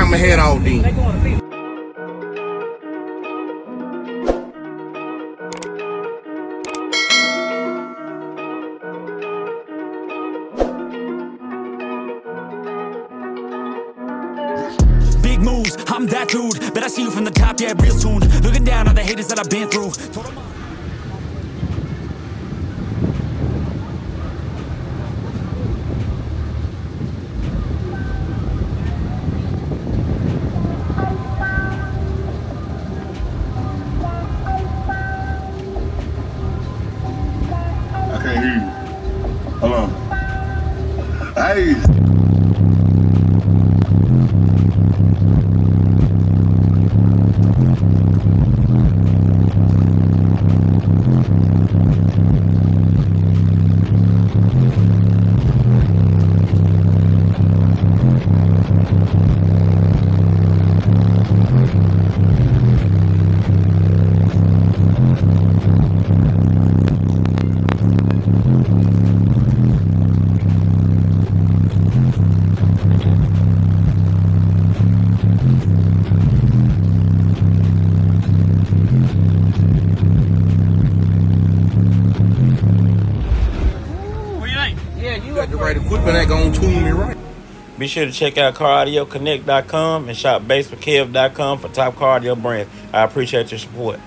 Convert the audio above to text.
I'ma head out then. Big moves, I'm that dude. Bet I see you from the top, yeah, real soon. Looking down on the haters that I've been through. I can't hear you. Hold on. Hey. Got the right equipment that gonna tune me right. Be sure to check out CarAudioConnect.com and shop BASSWITHKEV.com for top car audio brands. I appreciate your support.